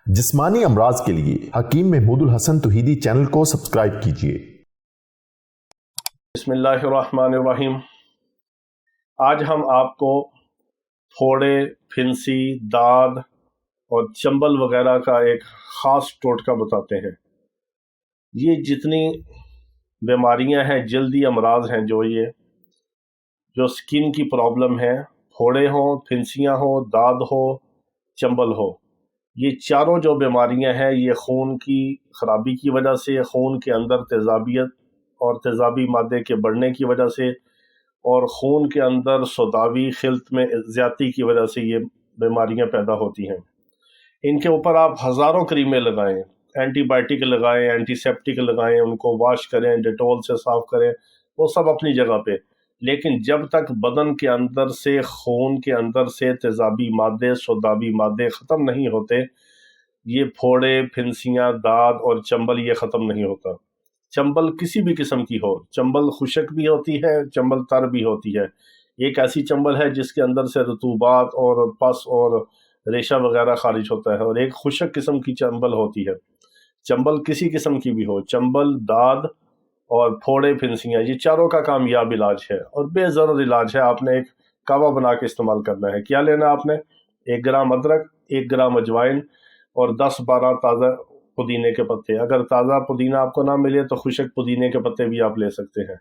جسمانی امراض کے لیے حکیم محمود الحسن توحیدی چینل کو سبسکرائب کیجیے۔ بسم اللہ الرحمن الرحیم۔ آج ہم آپ کو پھوڑے، پھنسی، داد اور چنبل وغیرہ کا ایک خاص ٹوٹکا بتاتے ہیں۔ یہ جتنی بیماریاں ہیں، جلدی امراض ہیں، جو سکن کی پرابلم ہے، پھوڑے ہوں، پھنسیاں ہوں، داد ہو، چنبل ہو، یہ چاروں جو بیماریاں ہیں یہ خون کی خرابی کی وجہ سے، خون کے اندر تیزابیت اور تیزابی مادے کے بڑھنے کی وجہ سے، اور خون کے اندر سوداوی خلط میں زیادتی کی وجہ سے یہ بیماریاں پیدا ہوتی ہیں۔ ان کے اوپر آپ ہزاروں کریمیں لگائیں، اینٹی بائیوٹک لگائیں، اینٹی سیپٹک لگائیں، ان کو واش کریں، ڈیٹول سے صاف کریں، وہ سب اپنی جگہ پہ، لیکن جب تک بدن کے اندر سے، خون کے اندر سے تیزابی مادے، سوداوی مادے ختم نہیں ہوتے، یہ پھوڑے، پھنسیاں، داد اور چنبل یہ ختم نہیں ہوتا۔ چنبل کسی بھی قسم کی ہو، چنبل خشک بھی ہوتی ہے، چنبل تر بھی ہوتی ہے۔ ایک ایسی چنبل ہے جس کے اندر سے رطوبات اور پس اور ریشہ وغیرہ خارج ہوتا ہے، اور ایک خشک قسم کی چنبل ہوتی ہے۔ چنبل کسی قسم کی بھی ہو، چنبل، داد اور پھوڑے، پھنسیاں، یہ چاروں کا کامیاب علاج ہے اور بے ضرر علاج ہے۔ آپ نے ایک کعوہ بنا کے استعمال کرنا ہے۔ کیا لینا آپ نے؟ 1 گرام ادرک، 1 گرام اجوائن اور 10-12 تازہ پودینے کے پتے۔ اگر تازہ پودینہ آپ کو نہ ملے تو خشک پودینے کے پتے بھی آپ لے سکتے ہیں۔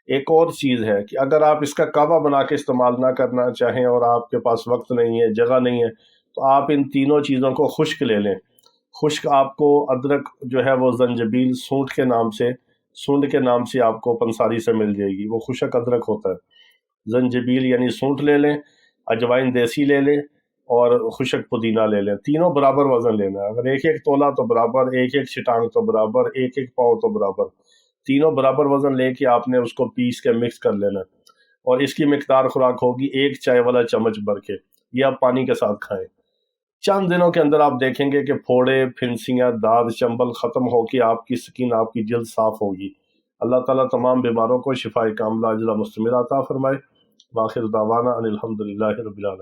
ایک اور چیز ہے کہ اگر آپ اس کا کعوہ بنا کے استعمال نہ کرنا چاہیں اور آپ کے پاس وقت نہیں ہے، جگہ نہیں ہے، تو آپ ان تینوں چیزوں کو خشک لے لیں۔ خشک آپ کو ادرک جو ہے وہ زنجبیل سونڈ کے نام سے آپ کو پنساری سے مل جائے گی، وہ خشک ادرک ہوتا ہے۔ زنجبیل یعنی سونٹ لے لیں، اجوائن دیسی لے لیں اور خشک پودینہ لے لیں۔ تینوں برابر وزن لینا ہے۔ اگر 1-1 تولہ تو برابر، 1-1 شٹانگ تو برابر، 1-1 پاؤ تو برابر، تینوں برابر وزن لے کے آپ نے اس کو پیس کے مکس کر لینا، اور اس کی مقدار خوراک ہوگی 1 چائے والا چمچ بھر کے۔ یہ آپ پانی کے ساتھ کھائیں۔ چند دنوں کے اندر آپ دیکھیں گے کہ پھوڑے، پھنسیاں، داد، چنبل ختم ہو کے آپ کی سکن، آپ کی جلد صاف ہوگی۔ اللہ تعالیٰ تمام بیماروں کو شفائے کاملہ عاجلہ مستمرہ عطا فرمائے۔ وآخر دعوانا ان الحمدللہ رب العالمین۔